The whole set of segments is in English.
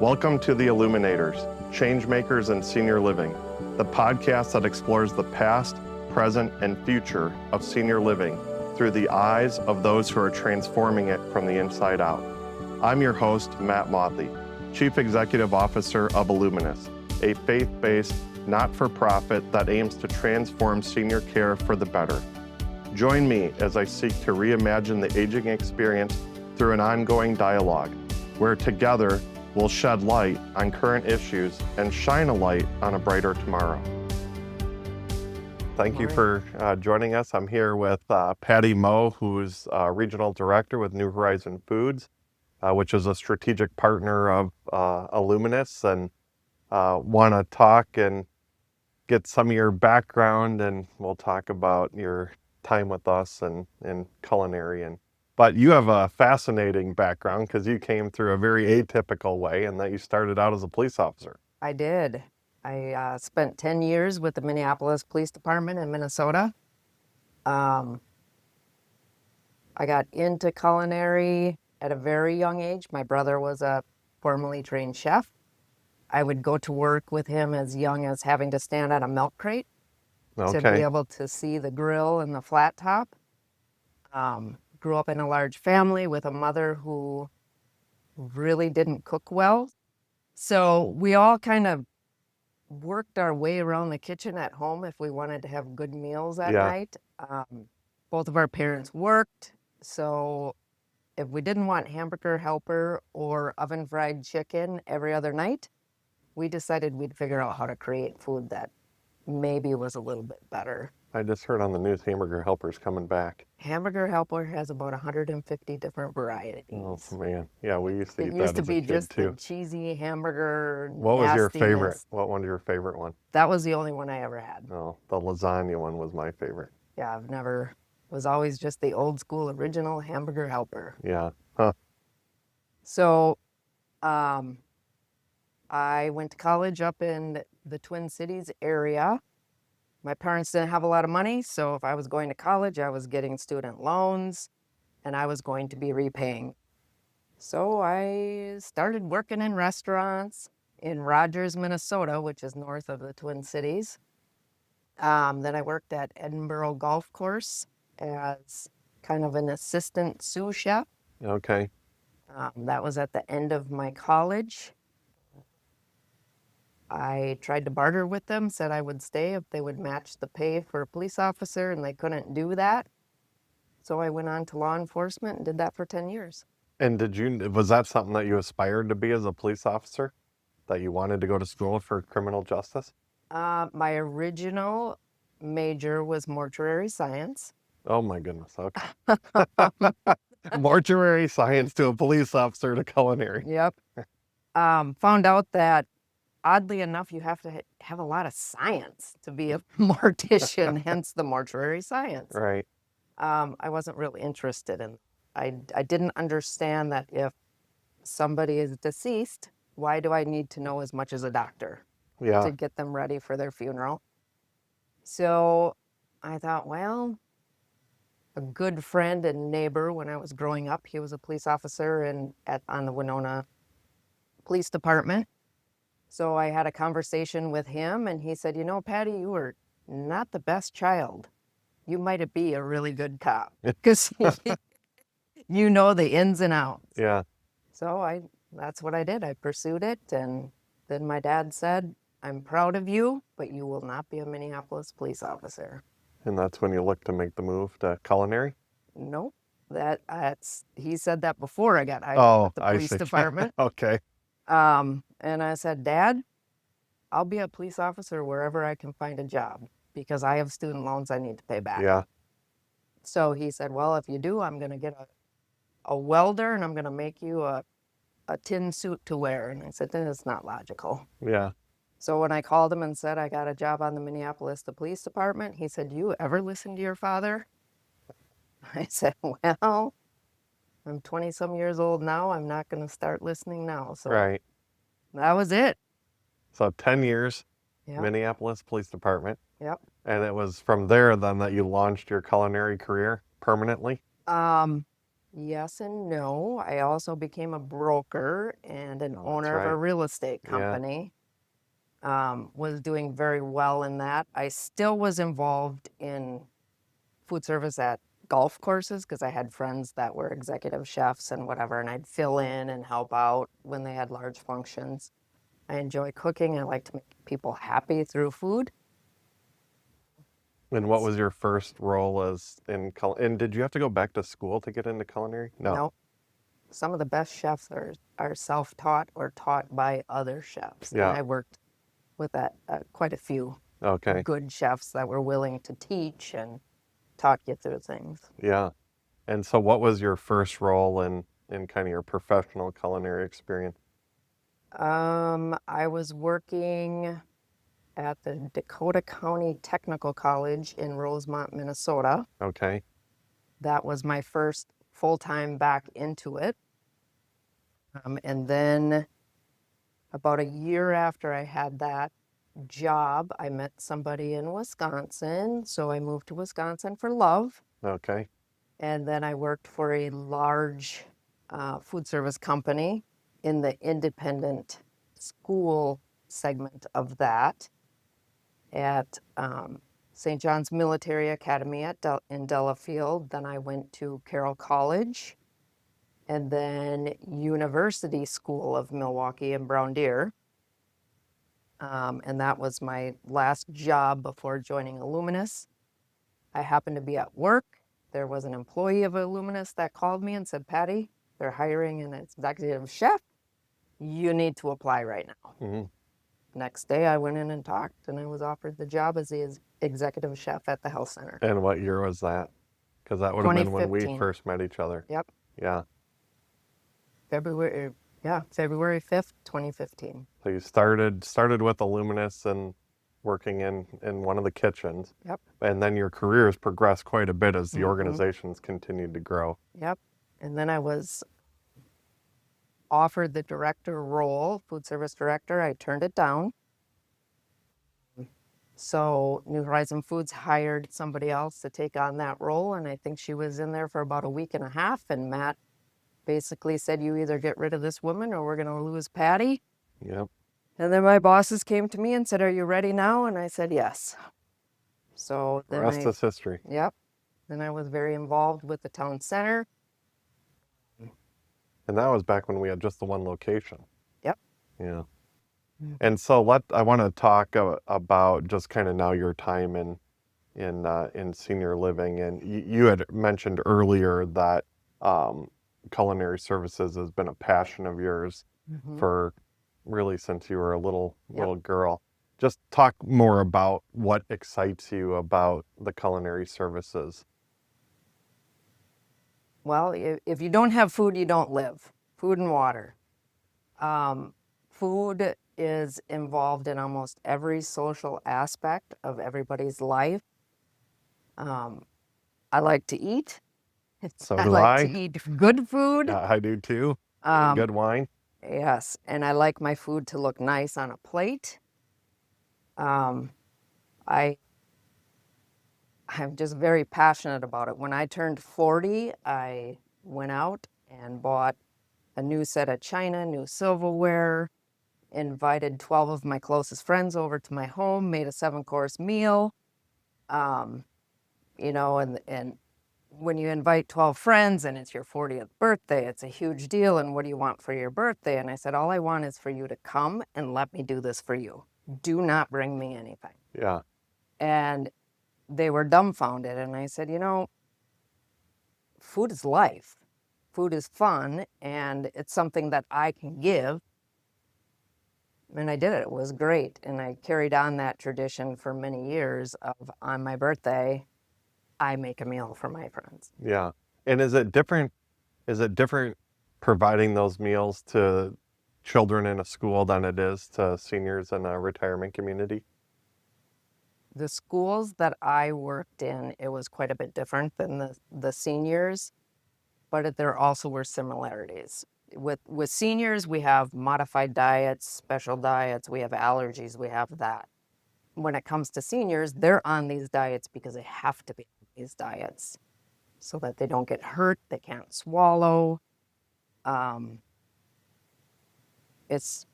Welcome to the Illuminators, Changemakers in Senior Living, the podcast that explores the past, present, and future of senior living through the eyes of those who are transforming it from the inside out. I'm your host, Matt Mauthe, Chief Executive Officer of Illuminus, a faith-based, not-for-profit that aims to transform senior care for the better. Join me as I seek to reimagine the aging experience through an ongoing dialogue, where together we'll shed light on current issues and shine a light on a brighter tomorrow. Thank you for joining us. I'm here with Patty Moe, who's Regional Director with New Horizon Foods, which is a strategic partner of Illuminus, and want to talk and get some of your background, and we'll talk about your time with us and Culinary. But you have a fascinating background because you came through a very atypical way, and that you started out as a police officer. I did. I spent 10 years with the Minneapolis Police Department in Minnesota. I got into culinary at a very young age. My brother was a formally trained chef. I would go to work with him as young as having to stand on a milk crate to be able to see the grill and the flat top. Grew up in a large family with a mother who really didn't cook well. So we all kind of worked our way around the kitchen at home if we wanted to have good meals at night. Both of our parents worked, so if we didn't want hamburger helper or oven fried chicken every other night, we decided we'd figure out how to create food that maybe was a little bit better. I just heard on the news Hamburger Helper's coming back. Hamburger Helper has about 150 different varieties. Oh man, yeah, we used to eat that as a kid too. It used to be just the cheesy hamburger. What was your favorite? What one was your favorite one? That was the only one I ever had. Oh, the lasagna one was my favorite. Yeah, was always just the old school original Hamburger Helper. Yeah, huh. So, I went to college up in the Twin Cities area. My parents didn't have a lot of money, so if I was going to college, I was getting student loans, and I was going to be repaying. So I started working in restaurants in Rogers, Minnesota, which is north of the Twin Cities. Then I worked at Edinburgh Golf Course as kind of an assistant sous chef. Okay. That was at the end of my college. I tried to barter with them, said I would stay if they would match the pay for a police officer, and they couldn't do that. So I went on to law enforcement and did that for 10 years. And was that something that you aspired to be as a police officer? That you wanted to go to school for criminal justice? My original major was mortuary science. Oh my goodness, okay. Mortuary science to a police officer to culinary. Yep. Found out that oddly enough, you have to have a lot of science to be a mortician, hence the mortuary science. Right. I wasn't really interested in. I didn't understand that if somebody is deceased, why do I need to know as much as a doctor to get them ready for their funeral? So I thought, well, a good friend and neighbor when I was growing up, he was a police officer on the Winona Police Department. So I had a conversation with him, and he said, Patty, you were not the best child. You might be a really good cop because you know the ins and outs. Yeah. So that's what I did. I pursued it, and then my dad said, I'm proud of you, but you will not be a Minneapolis police officer. And that's when you looked to make the move to culinary? Nope. He said that before I got hired at the police department. Okay. And I said, Dad, I'll be a police officer wherever I can find a job because I have student loans I need to pay back. Yeah. So he said, well, if you do, I'm going to get a welder and I'm going to make you a tin suit to wear. And I said, that's not logical. Yeah. So when I called him and said I got a job on the Minneapolis Police Department, he said, do you ever listen to your father? I said, well, I'm 20-some years old now. I'm not going to start listening now. So right. That was it. So 10 years, Minneapolis Police Department. Yep. And it was from there then that you launched your culinary career permanently? Yes and no. I also became a broker and an owner of right. a real estate Yeah. company. Was doing very well in that. I still was involved in food service at golf courses because I had friends that were executive chefs and whatever, and I'd fill in and help out when they had large functions. I enjoy cooking. I like to make people happy through food. And what was your first role and did you have to go back to school to get into culinary? No. No, some of the best chefs are self-taught or taught by other chefs. And Yeah. I worked with quite a few Okay. good chefs that were willing to teach and talk you through things. Yeah. And so what was your first role in kind of your professional culinary experience? I was working at the Dakota County Technical College in Rosemont, Minnesota. Okay. That was my first full-time back into it. And then about a year after I had that job, I met somebody in Wisconsin. So I moved to Wisconsin for love. Okay. And then I worked for a large food service company in the independent school segment of that at St. John's Military Academy in Delafield. Then I went to Carroll College and then University School of Milwaukee in Brown Deer. And that was my last job before joining Illuminus. I happened to be at work. There was an employee of Illuminus that called me and said, Patty, they're hiring an executive chef. You need to apply right now. Mm-hmm. Next day, I went in and talked, and I was offered the job as the executive chef at the health center. And what year was that? Because that would have been when we 2015. first met each other. Yep. Yeah. February 5th, 2015. So you started with Illuminus and working in one of the kitchens. Yep. And then your career has progressed quite a bit as the organizations continued to grow. Yep. And then I was offered the director role, food service director. I turned it down. So New Horizon Foods hired somebody else to take on that role, and I think she was in there for about a week and a half, and Matt basically said, you either get rid of this woman or we're going to lose Patty. Yep. And then my bosses came to me and said, are you ready now? And I said, yes. So The then rest is history. Yep. Then I was very involved with the town center. And that was back when we had just the one location. Yep. Yeah. And so I want to talk about just kind of now your time in senior living. And you had mentioned earlier that culinary services has been a passion of yours for really since you were a little girl. Just talk more about what excites you about the culinary services. Well, if you don't have food, you don't live. Food and water. Food is involved in almost every social aspect of everybody's life. I like to eat. So I do like I. to eat good food. I do too. Good wine. Yes, and I like my food to look nice on a plate. I'm just very passionate about it. When I turned 40, I went out and bought a new set of china, new silverware, invited 12 of my closest friends over to my home, made a 7-course meal. And when you invite 12 friends and it's your 40th birthday, it's a huge deal. And what do you want for your birthday? And I said, all I want is for you to come and let me do this for you. Do not bring me anything. Yeah. And they were dumbfounded. And I said, food is life. Food is fun, and it's something that I can give. And I did it. It was great. And I carried on that tradition for many years of, on my birthday, I make a meal for my friends. Yeah. And is it different providing those meals to children in a school than it is to seniors in a retirement community? The schools that I worked in, it was quite a bit different than the seniors, but there also were similarities. With seniors, we have modified diets, special diets, we have allergies, we have that. When it comes to seniors, they're on these diets because they have to be on these diets. so that they don't get hurt, they can't swallow. It's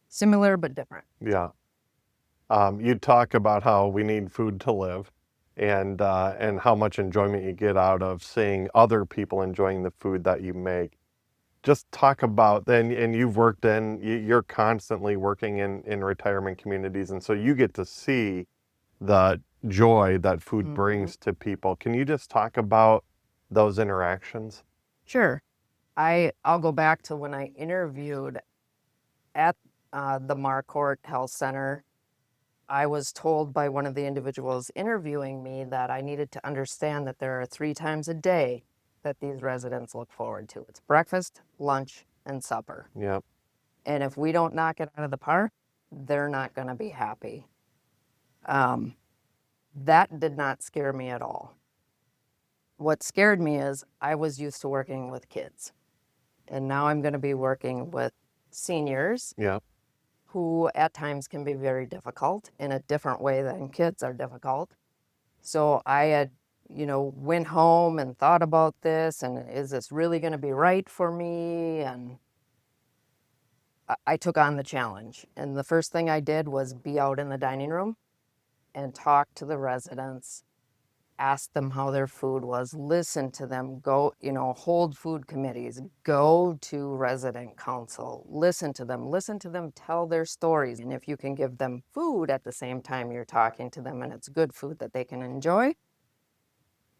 similar but different. Yeah. You talk about how we need food to live, and how much enjoyment you get out of seeing other people enjoying the food that you make. Just talk about, and you've worked you're constantly working in retirement communities, and so you get to see the joy that food brings to people. Can you just talk about those interactions? Sure. I'll go back to when I interviewed at the Marquardt Health Center. I was told by one of the individuals interviewing me that I needed to understand that there are 3 times a day that these residents look forward to. It's breakfast, lunch, and supper. Yep. And if we don't knock it out of the park, they're not going to be happy. That did not scare me at all. What scared me is I was used to working with kids, and now I'm going to be working with seniors. Yep. Who at times can be very difficult in a different way than kids are difficult. So I had, went home and thought about this, and is this really going to be right for me? And I took on the challenge. And the first thing I did was be out in the dining room and talk to the residents, ask them how their food was, listen to them, go, hold food committees, go to resident council, listen to them tell their stories. And if you can give them food at the same time you're talking to them, and it's good food that they can enjoy,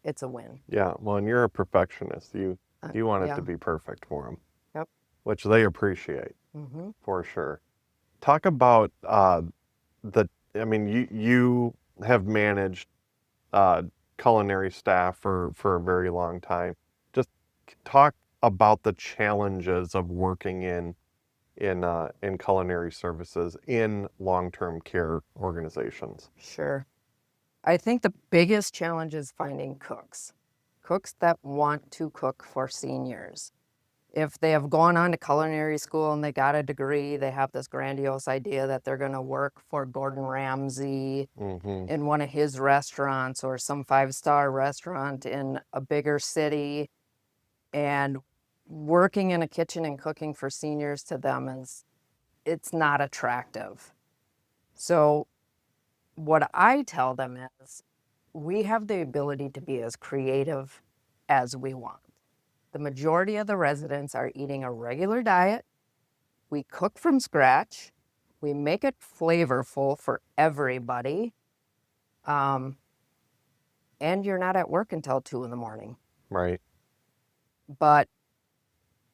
it's a win. Yeah, well, and you're a perfectionist. You want it to be perfect for them. Yep. Which they appreciate, for sure. Talk about you have managed culinary staff for a very long time. Just talk about the challenges of working in culinary services in long-term care organizations. Sure. I think the biggest challenge is finding cooks that want to cook for seniors. If they have gone on to culinary school and they got a degree, they have this grandiose idea that they're going to work for Gordon Ramsay in one of his restaurants or some 5-star restaurant in a bigger city. And working in a kitchen and cooking for seniors to them it's not attractive. So what I tell them is we have the ability to be as creative as we want. The majority of the residents are eating a regular diet. We cook from scratch. We make it flavorful for everybody. And you're not at work until 2 a.m. Right. But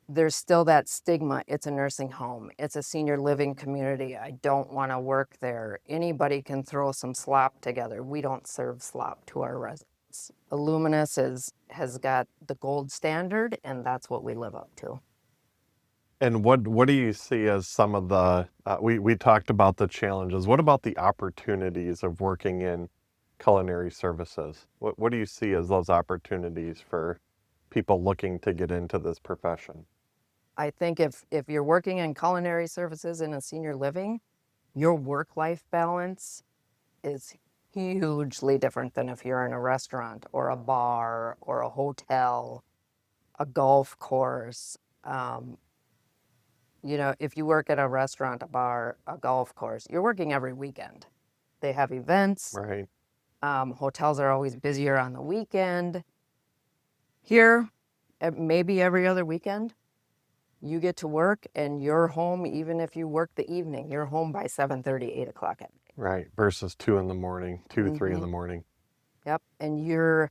there's still that stigma. It's a nursing home. It's a senior living community. I don't want to work there. Anybody can throw some slop together. We don't serve slop to our residents. Illuminus has got the gold standard, and that's what we live up to. And what do you see as some of the, we talked about the challenges. What about the opportunities of working in culinary services? What do you see as those opportunities for people looking to get into this profession? I think if you're working in culinary services in a senior living, your work-life balance is hugely different than if you're in a restaurant or a bar or a hotel, a golf course. If you work at a restaurant, a bar, a golf course, you're working every weekend. They have events. Right. Hotels are always busier on the weekend. Here, maybe every other weekend, you get to work and you're home, even if you work the evening, you're home by 7:30, 8 o'clock at night. Right, versus 2 in the morning, 2 to 3 in the morning. Yep, and you're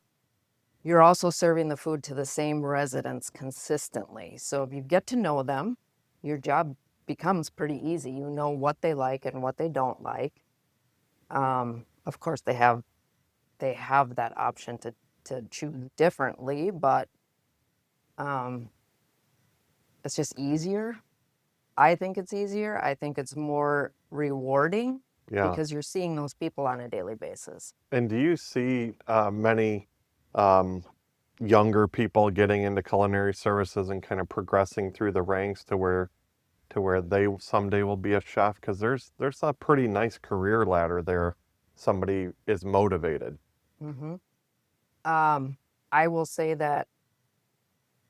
also serving the food to the same residents consistently. So if you get to know them, your job becomes pretty easy. You know what they like and what they don't like. Of course, they have that option to choose differently, but it's just easier. I think it's easier. I think it's more rewarding because you're seeing those people on a daily basis. And do you see many younger people getting into culinary services and kind of progressing through the ranks to where they someday will be a chef? Because there's a pretty nice career ladder there. Somebody is motivated. I will say that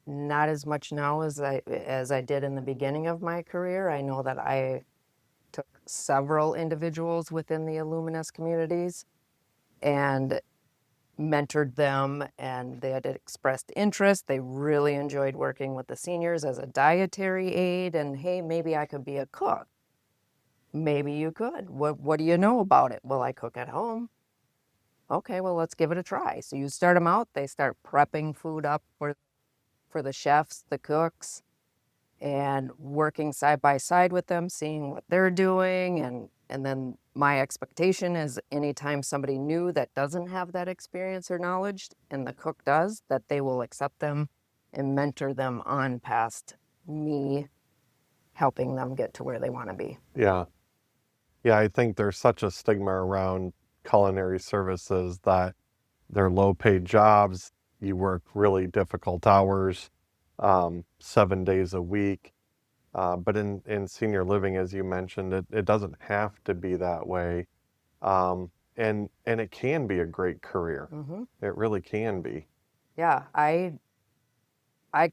not as much now as I did in the beginning of my career. I know that I took several individuals within the Illuminus communities and mentored them, and they had expressed interest. They really enjoyed working with the seniors as a dietary aid, and hey, maybe I could be a cook. Maybe you could. What do you know about it? Well, I cook at home. Okay, well, let's give it a try. So you start them out, they start prepping food up for the chefs, the cooks, and working side by side with them, seeing what they're doing. And then my expectation is anytime somebody new that doesn't have that experience or knowledge and the cook does, that they will accept them and mentor them on past me helping them get to where they want to be. Yeah. Yeah, I think there's such a stigma around culinary services that they're low-paid jobs. You work really difficult hours, 7 days a week. But in senior living, as you mentioned, it doesn't have to be that way. And it can be a great career. Mm-hmm. It really can be. Yeah, I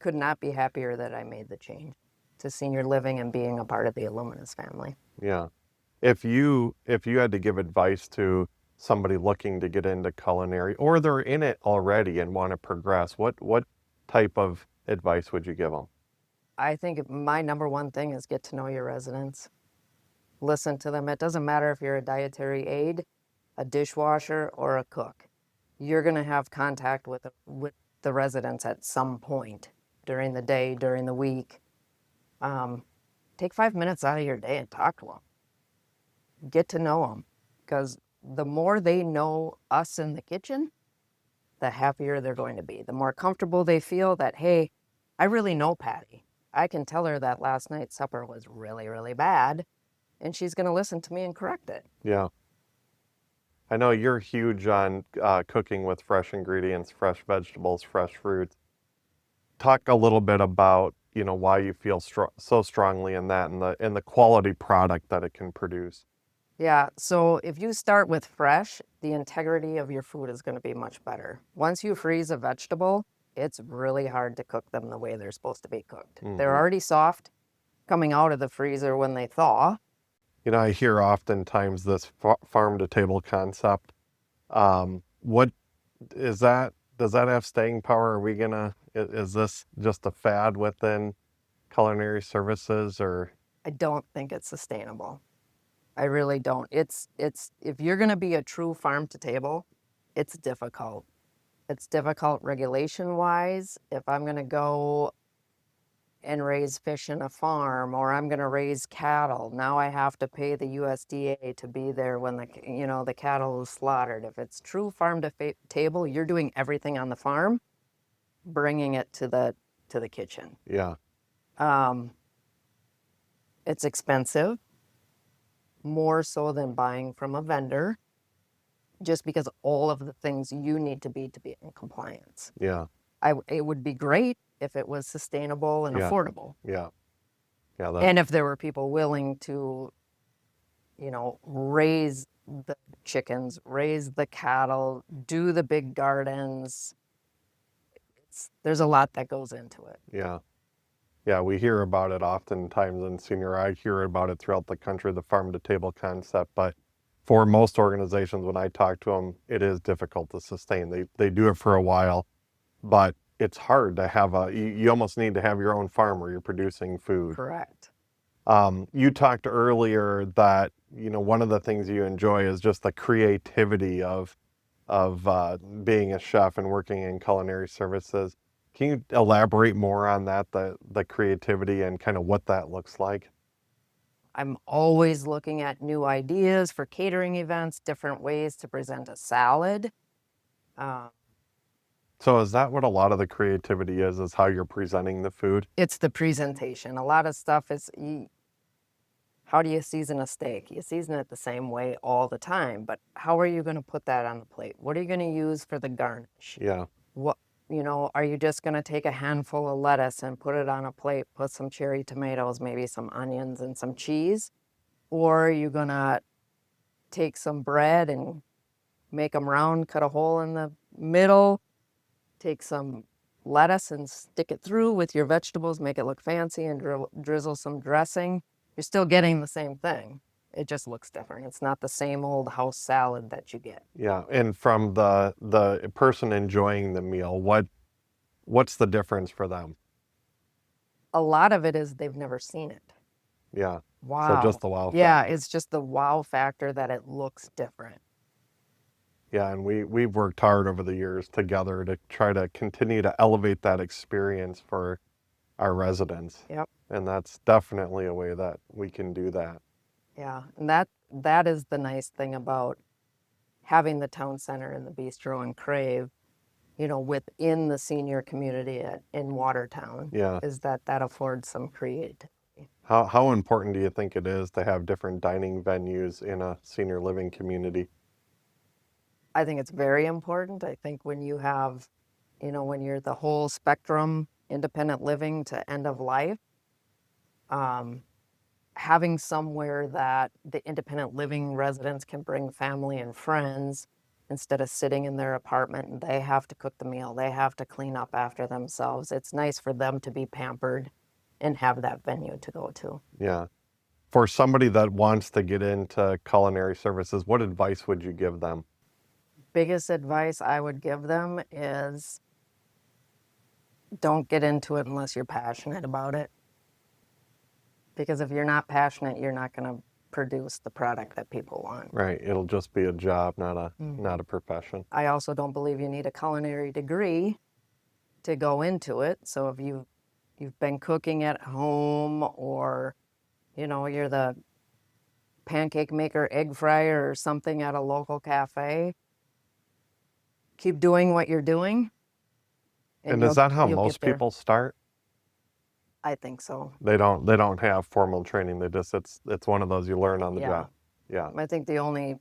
could not be happier that I made the change to senior living and being a part of the Illuminus family. Yeah. If you had to give advice to somebody looking to get into culinary, or they're in it already and want to progress, what type of advice would you give them? I think my number one thing is get to know your residents. Listen to them. It doesn't matter if you're a dietary aide, a dishwasher, or a cook. You're going to have contact with the residents at some point during the day, during the week. Take 5 minutes out of your day and talk to them. Get to know them, because the more they know us in the kitchen, the happier they're going to be. The more comfortable they feel that, hey, I really know Patty. I can tell her that last night's supper was really, really bad, and she's going to listen to me and correct it. Yeah. I know you're huge on cooking with fresh ingredients, fresh vegetables, fresh fruits. Talk a little bit about, why you feel so strongly in that and the quality product that it can produce. Yeah, so if you start with fresh, the integrity of your food is going to be much better. Once you freeze a vegetable, it's really hard to cook them the way they're supposed to be cooked. Mm-hmm. They're already soft coming out of the freezer when they thaw. I hear oftentimes this farm-to-table concept. What is that? Does that have staying power? Is this just a fad within culinary services, or? I don't think it's sustainable. I really don't. It's if you're going to be a true farm to table, it's difficult. It's difficult regulation-wise. If I'm going to go and raise fish in a farm, or I'm going to raise cattle, now I have to pay the USDA to be there when the cattle is slaughtered. If it's true farm to table, you're doing everything on the farm, bringing it to the kitchen. Yeah. It's expensive, more so than buying from a vendor, just because all of the things you need to be in compliance. Yeah. It would be great if it was sustainable and affordable. Yeah. Yeah. And if there were people willing to, raise the chickens, raise the cattle, do the big gardens. There's a lot that goes into it. Yeah. Yeah, we hear about it oftentimes in senior. I hear about it throughout the country, the farm-to-table concept. But for most organizations, when I talk to them, it is difficult to sustain. They do it for a while, but it's hard to have you almost need to have your own farm where you're producing food. Correct. You talked earlier that, one of the things you enjoy is just the creativity of being a chef and working in culinary services. Can you elaborate more on that, the creativity and kind of what that looks like? I'm always looking at new ideas for catering events, different ways to present a salad. So is that what a lot of the creativity is how you're presenting the food? It's the presentation. A lot of stuff is, how do you season a steak? You season it the same way all the time, but how are you going to put that on the plate? What are you going to use for the garnish? Yeah. Are you just going to take a handful of lettuce and put it on a plate, put some cherry tomatoes, maybe some onions and some cheese? Or are you going to take some bread and make them round, cut a hole in the middle, take some lettuce and stick it through with your vegetables, make it look fancy, and drizzle some dressing. You're still getting the same thing. It just looks different. It's not the same old house salad that you get. Yeah, and from the person enjoying the meal, what's the difference for them? A lot of it is they've never seen it. Yeah. Wow. So just the wow factor. Yeah, it's just the wow factor that it looks different. Yeah, and we've worked hard over the years together to try to continue to elevate that experience for our residents. Yep. And that's definitely a way that we can do that. Yeah, and that is the nice thing about having the town center and the bistro and Crave, within the senior community in Watertown. Yeah. Is that affords some creativity. How important do you think it is to have different dining venues in a senior living community? I think it's very important. I think when you have, when you're the whole spectrum, independent living to end of life, having somewhere that the independent living residents can bring family and friends instead of sitting in their apartment and they have to cook the meal, they have to clean up after themselves. It's nice for them to be pampered and have that venue to go to. Yeah. For somebody that wants to get into culinary services, what advice would you give them? Biggest advice I would give them is don't get into it unless you're passionate about it. Because if you're not passionate, you're not going to produce the product that people want. Right. It'll just be a job, not a profession. I also don't believe you need a culinary degree to go into it. So if you've been cooking at home, or you're the pancake maker, egg fryer, or something at a local cafe, keep doing what you're doing. And is that how most people start? I think so. They don't have formal training. It's one of those you learn on the job. Yeah. I think the only,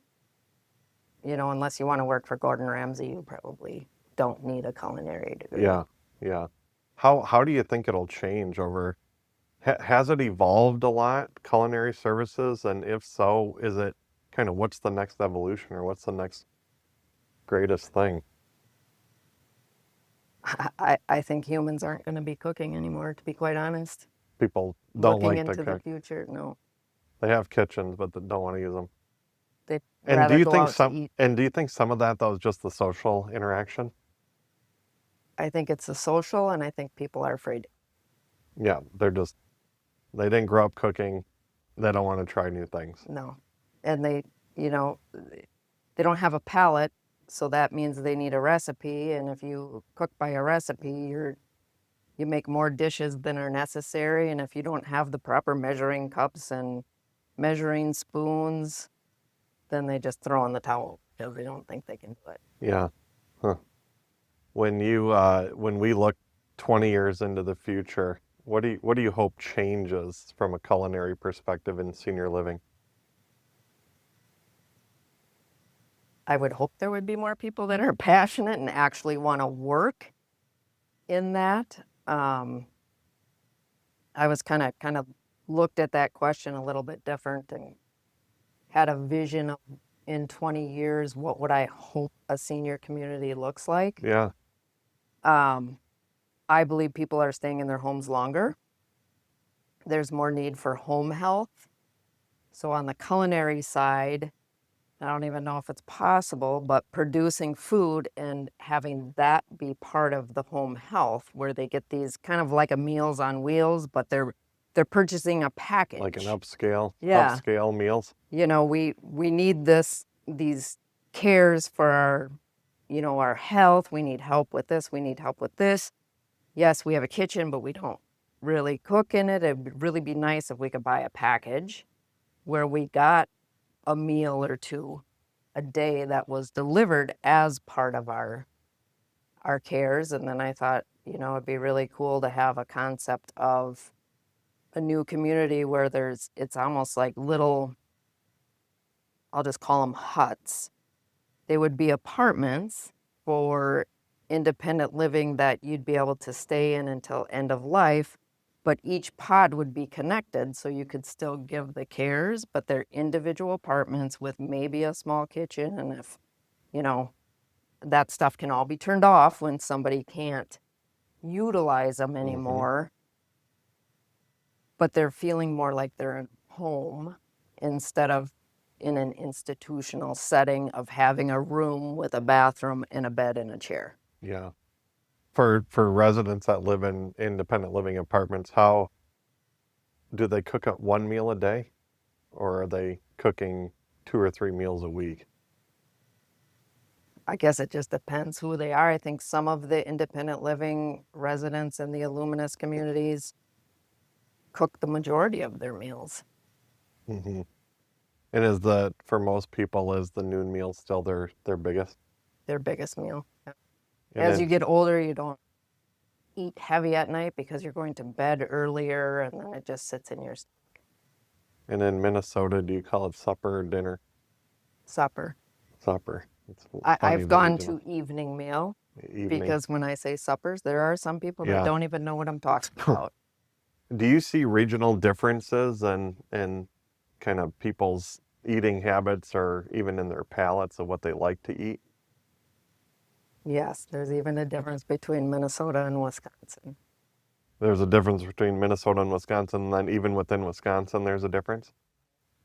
unless you want to work for Gordon Ramsay, you probably don't need a culinary degree. Yeah. How do you think it'll change over? Has it evolved a lot, culinary services? And if so, is it kind of what's the next evolution, or what's the next greatest thing? I think humans aren't going to be cooking anymore, to be quite honest. People don't Looking like to into cook. the future, no. They have kitchens, but they don't want to use them. They'd And rather do you go think out to eat. do you think some of that though is just the social interaction? I think it's the social, and I think people are afraid. Yeah, they didn't grow up cooking. They don't want to try new things. No. And they don't have a palate, so that means they need a recipe. And if you cook by a recipe, you make more dishes than are necessary. And if you don't have the proper measuring cups and measuring spoons, then they just throw in the towel because they don't think they can do it. Yeah. Huh. When we look 20 years into the future, what do you hope changes from a culinary perspective in senior living? I would hope there would be more people that are passionate and actually want to work in that. I was kind of looked at that question a little bit different and had a vision of, in 20 years, what would I hope a senior community looks like? Yeah. I believe people are staying in their homes longer. There's more need for home health. So on the culinary side, I don't even know if it's possible, but producing food and having that be part of the home health, where they get these kind of like a Meals on Wheels, but they're purchasing a package. Like an upscale meals. We need these cares for our health. We need help with this. We need help with this. Yes, we have a kitchen, but we don't really cook in it. It'd really be nice if we could buy a package where we got a meal or two a day that was delivered as part of our cares. And then I thought, it'd be really cool to have a concept of a new community where it's almost like little, I'll just call them huts. They would be apartments for independent living that you'd be able to stay in until end of life, but each pod would be connected, so you could still give the cares, but they're individual apartments with maybe a small kitchen, and if, that stuff can all be turned off when somebody can't utilize them anymore. But they're feeling more like they're at home instead of in an institutional setting of having a room with a bathroom and a bed and a chair. Yeah. For residents that live in independent living apartments, how do they cook up one meal a day, or are they cooking 2 or 3 meals a week? I guess it just depends who they are. I think some of the independent living residents in the Illuminus communities cook the majority of their meals. Mm-hmm. And for most people, is the noon meal still their biggest? Their biggest meal. Yeah. And As then, you get older, you don't eat heavy at night because you're going to bed earlier, and then it just sits in your and in Minnesota, do you call it supper or dinner? supper. Supper. It's funny I've that gone you do to evening meal evening. because when I say suppers, there are some people Yeah. that don't even know what I'm talking about. Do you see regional differences in kind of people's eating habits, or even in their palates of what they like to eat? Yes, there's even a difference between Minnesota and Wisconsin. There's a difference between Minnesota and Wisconsin, and then even within Wisconsin, there's a difference.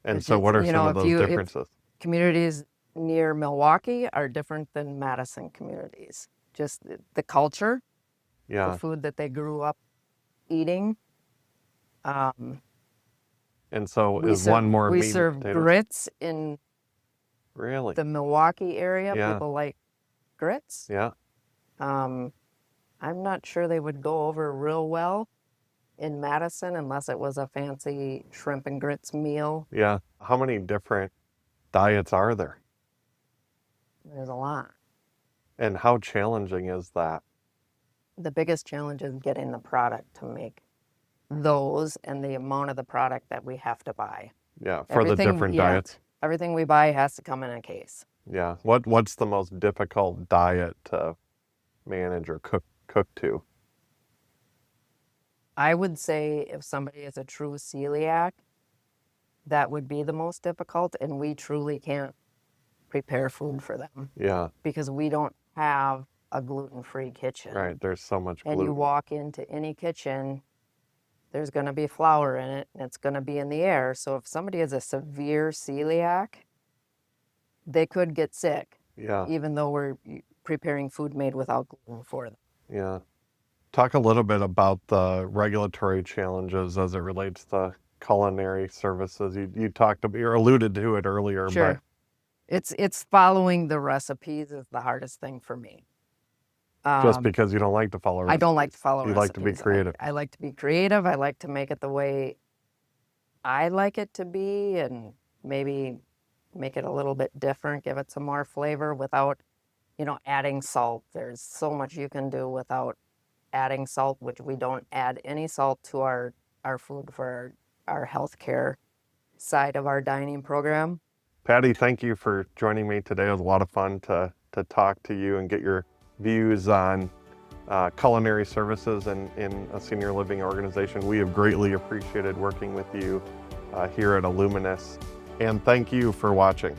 And so what are some of those differences? Communities near Milwaukee are different than Madison communities. Just the culture, Yeah. the food that they grew up eating. And so is one more meat We and serve potatoes? grits in Really? the Milwaukee area. Yeah. People like grits. Yeah. I'm not sure they would go over real well in Madison unless it was a fancy shrimp and grits meal. Yeah. How many different diets are there? There's a lot. And how challenging is that? The biggest challenge is getting the product to make those and the amount of the product that we have to buy. Yeah, for the different diets. Everything we buy has to come in a case. Yeah. What's the most difficult diet to manage or cook to? I would say if somebody is a true celiac, that would be the most difficult, and we truly can't prepare food for them Yeah. because we don't have a gluten-free kitchen. Right. There's so much And gluten. you walk into any kitchen, there's going to be flour in it, and it's going to be in the air. So if somebody is a severe celiac, they could get sick, Yeah. even though we're preparing food made without gluten for them. Yeah. Talk a little bit about the regulatory challenges as it relates to culinary services. You talked about, you alluded to it earlier, Sure. It's following the recipes is the hardest thing for me. but just because you don't like to follow recipes. I don't like to follow You recipes. like to be creative. I like to be creative. I like to make it the way I like it to be, and maybe make it a little bit different, give it some more flavor without, adding salt. There's so much you can do without adding salt, which we don't add any salt to our food for our healthcare side of our dining program. Patty, thank you for joining me today. It was a lot of fun to talk to you and get your views on culinary services in a senior living organization. We have greatly appreciated working with you here at Illuminus. And thank you for watching.